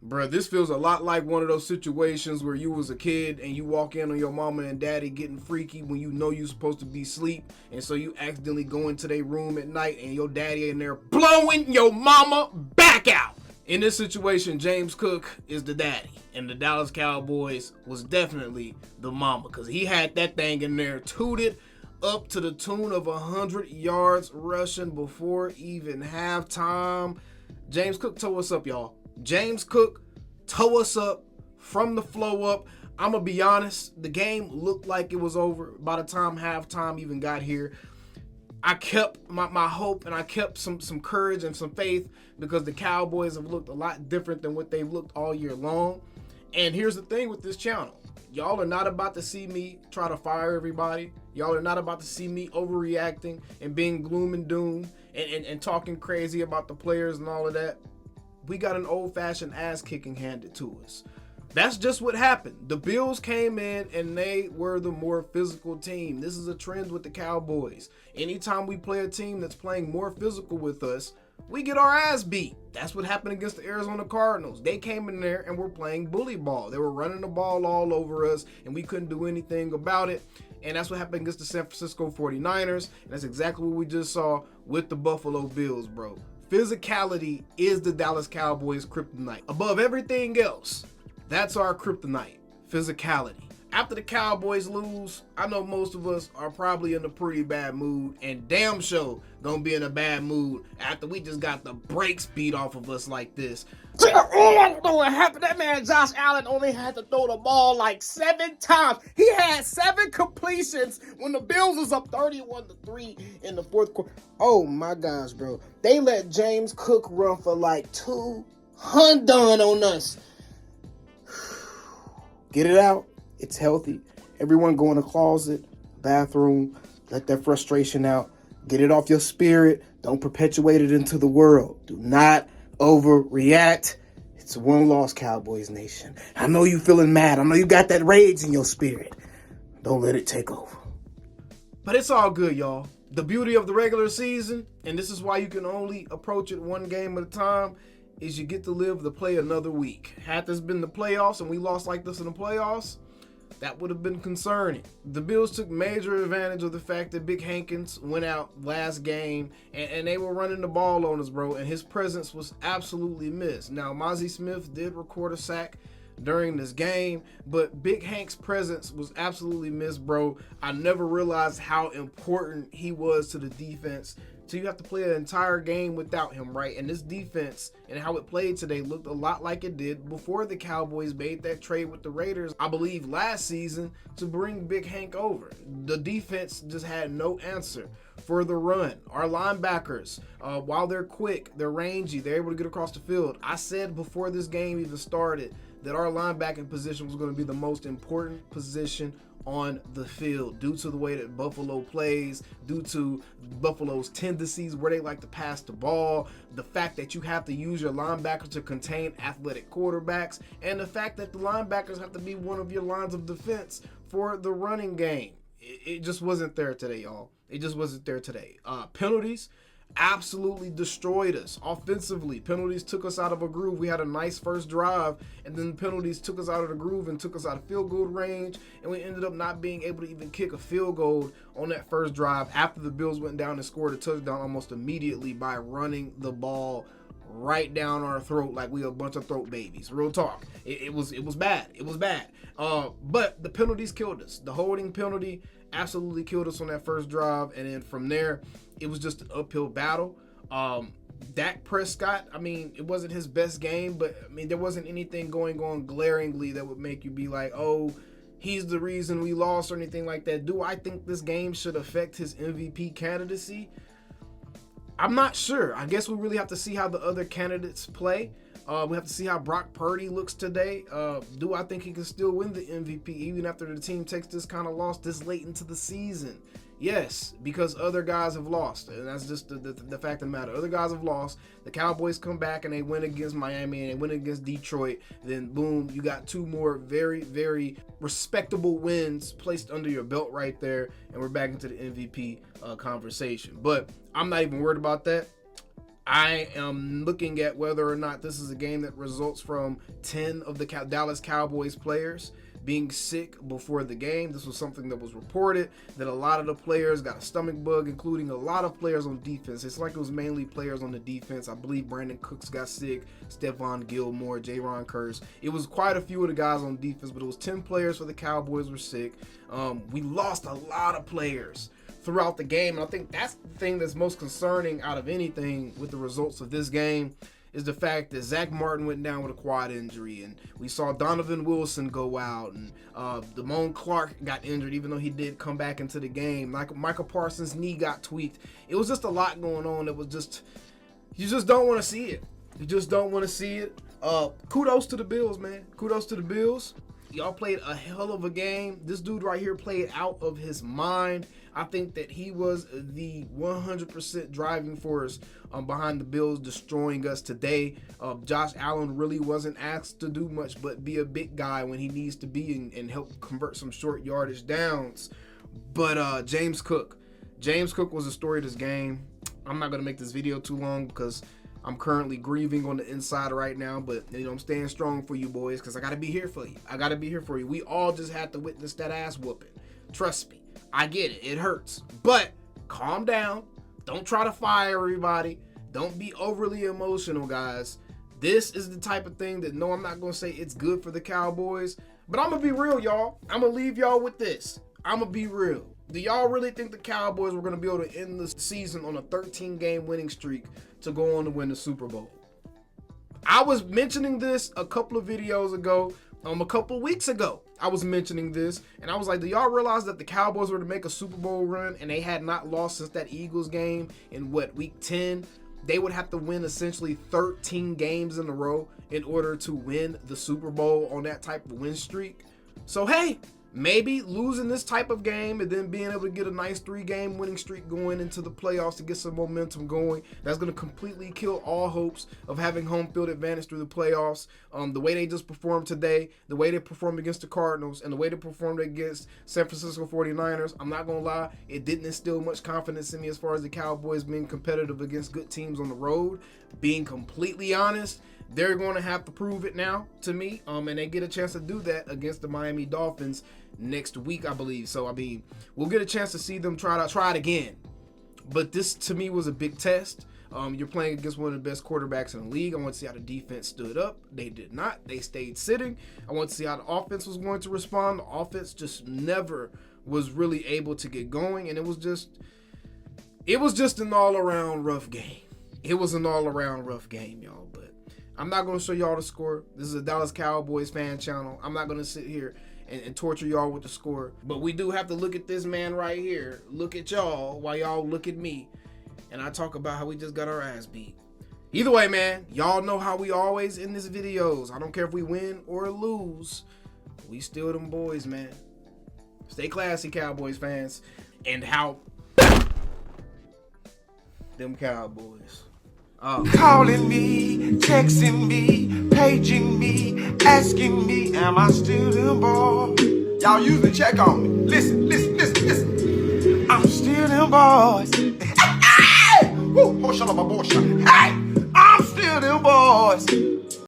Bruh, this feels a lot like one of those situations where you was a kid and you walk in on your mama and daddy getting freaky when you know you're supposed to be asleep, and so you accidentally go into their room at night and your daddy in there blowing your mama back out. In this situation, James Cook is the daddy, and the Dallas Cowboys was definitely the mama, because he had that thing in there tooted up to the tune of 100 yards rushing before even halftime. James Cook tore us up, y'all. James Cook tore us up from the flow up. I'm going to be honest, the game looked like it was over by the time halftime even got here. I kept my hope, and I kept some courage and some faith, because the Cowboys have looked a lot different than what they've looked all year long. And here's the thing with this channel. Y'all are not about to see me try to fire everybody. Y'all are not about to see me overreacting and being gloom and doom and talking crazy about the players and all of that. We got an old-fashioned ass-kicking handed to us. That's just what happened. The Bills came in and they were the more physical team. This is a trend with the Cowboys. Anytime we play a team that's playing more physical with us, we get our ass beat. That's what happened against the Arizona Cardinals. They came in there and were playing bully ball. They were running the ball all over us, and we couldn't do anything about it. And that's what happened against the San Francisco 49ers. And that's exactly what we just saw with the Buffalo Bills, bro. Physicality is the Dallas Cowboys' kryptonite. Above everything else, that's our kryptonite, physicality. After the Cowboys lose, I know most of us are probably in a pretty bad mood, and damn sure gonna be in a bad mood after we just got the brakes beat off of us like this. All I know what happened, that man Josh Allen only had to throw the ball like 7 times. He had 7 completions when the Bills was up 31-3 in the fourth quarter. Oh my gosh, bro. They let James Cook run for like 200 on us. Get it out. It's healthy. Everyone go in the closet, bathroom, let that frustration out. Get it off your spirit. Don't perpetuate it into the world. Do not overreact. It's a one-loss Cowboys nation. I know you feeling mad. I know you got that rage in your spirit. Don't let it take over. But it's all good, y'all. The beauty of the regular season, and this is why you can only approach it one game at a time, is you get to live to play another week. Had this been the playoffs and we lost like this in the playoffs, that would have been concerning. The Bills took major advantage of the fact that Big Hankins went out last game and they were running the ball on us, bro, and his presence was absolutely missed. Now, Mozzie Smith did record a sack during this game, but Big Hank's presence was absolutely missed, bro. I never realized how important he was to the defense. So you have to play an entire game without him, right? And this defense and how it played today looked a lot like it did before the Cowboys made that trade with the Raiders, I believe last season, to bring Big Hank over. The defense just had no answer for the run. Our linebackers, while they're quick, they're rangy, they're able to get across the field. I said before this game even started that our linebacking position was going to be the most important position on the field due to the way that Buffalo plays, due to Buffalo's tendencies where they like to pass the ball, the fact that you have to use your linebackers to contain athletic quarterbacks, and the fact that the linebackers have to be one of your lines of defense for the running game. It just wasn't there today, y'all. It just wasn't there today. Penalties absolutely destroyed us offensively. Penalties took us out of a groove. We had a nice first drive, and then penalties took us out of the groove and took us out of field goal range, and we ended up not being able to even kick a field goal on that first drive after the Bills went down and scored a touchdown almost immediately by running the ball right down our throat like we a bunch of throat babies. Real talk. It was bad. It was bad. But the penalties killed us. The holding penalty absolutely killed us on that first drive, and then from there it was just an uphill battle. Dak Prescott, I mean, it wasn't his best game, but I mean, there wasn't anything going on glaringly that would make you be like, oh, he's the reason we lost or anything like that. Do I think this game should affect his MVP candidacy? I'm not sure. I guess we really have to see how the other candidates play. We have to see how Brock Purdy looks today. Do I think he can still win the MVP even after the team takes this kind of loss this late into the season? Yes, because other guys have lost, and that's just the fact of the matter. Other guys have lost. The Cowboys come back and they win against Miami and they win against Detroit. Then boom, you got 2 more very, very respectable wins placed under your belt right there, and we're back into the MVP conversation. But I'm not even worried about that. I am looking at whether or not this is a game that results from 10 of the Dallas Cowboys players being sick before the game. This was something that was reported, that a lot of the players got a stomach bug, including a lot of players on defense. It's like it was mainly players on the defense. I believe Brandon Cooks got sick, Stephon Gilmore, Jaron Kearse. It was quite a few of the guys on defense, but it was 10 players for the Cowboys were sick. We lost a lot of players throughout the game, and I think that's the thing that's most concerning out of anything with the results of this game, is the fact that Zach Martin went down with a quad injury, and we saw Donovan Wilson go out, and Damone Clark got injured, even though he did come back into the game. Michael Parsons' knee got tweaked. It was just a lot going on that was just, you just don't want to see it. You just don't want to see it. Kudos to the Bills, man. Kudos to the Bills. Y'all played a hell of a game. This dude right here played out of his mind. I think that he was the 100% driving force behind the Bills destroying us today. Josh Allen really wasn't asked to do much but be a big guy when he needs to be and help convert some short yardage downs. But James Cook was the story of this game. I'm not going to make this video too long because I'm currently grieving on the inside right now, but I'm staying strong for you boys because I got to be here for you. I got to be here for you. We all just had to witness that ass whooping. Trust me. I get it. It hurts. But calm down. Don't try to fire everybody. Don't be overly emotional, guys. This is the type of thing that, no, I'm not going to say it's good for the Cowboys, but I'm going to be real, y'all. I'm going to leave y'all with this. I'm going to be real. Do y'all really think the Cowboys were going to be able to end the season on a 13-game winning streak to go on to win the Super Bowl? I was mentioning this a couple of videos ago, a couple of weeks ago. I was mentioning this, and I was like, do y'all realize that the Cowboys were to make a Super Bowl run, and they had not lost since that Eagles game in, week 10? They would have to win essentially 13 games in a row in order to win the Super Bowl on that type of win streak. So, hey, maybe losing this type of game and then being able to get a nice 3-game winning streak going into the playoffs to get some momentum going, that's going to completely kill all hopes of having home field advantage through the playoffs. The way they just performed today, the way they performed against the Cardinals, and the way they performed against San Francisco 49ers, I'm not going to lie, it didn't instill much confidence in me as far as the Cowboys being competitive against good teams on the road. Being completely honest, they're going to have to prove it now to me, and they get a chance to do that against the Miami Dolphins next week, I believe. So, I mean, we'll get a chance to see them try it again. But this, to me, was a big test. You're playing against one of the best quarterbacks in the league. I want to see how the defense stood up. They did not. They stayed sitting. I want to see how the offense was going to respond. The offense just never was really able to get going, and it was just an all-around rough game. It was an all-around rough game, y'all. But I'm not going to show y'all the score. This is a Dallas Cowboys fan channel. I'm not going to sit here and torture y'all with the score. But we do have to look at this man right here. Look at y'all while y'all look at me. And I talk about how we just got our ass beat. Either way, man, y'all know how we always end these videos. I don't care if we win or lose. We still them boys, man. Stay classy, Cowboys fans. And how them Cowboys. Calling me, texting me, paging me, asking me, am I still them boy? Y'all usually check on me. Listen. I'm still them boys. Hey! Woo! Oh, shut up, my boy. Hey! I'm still them boys.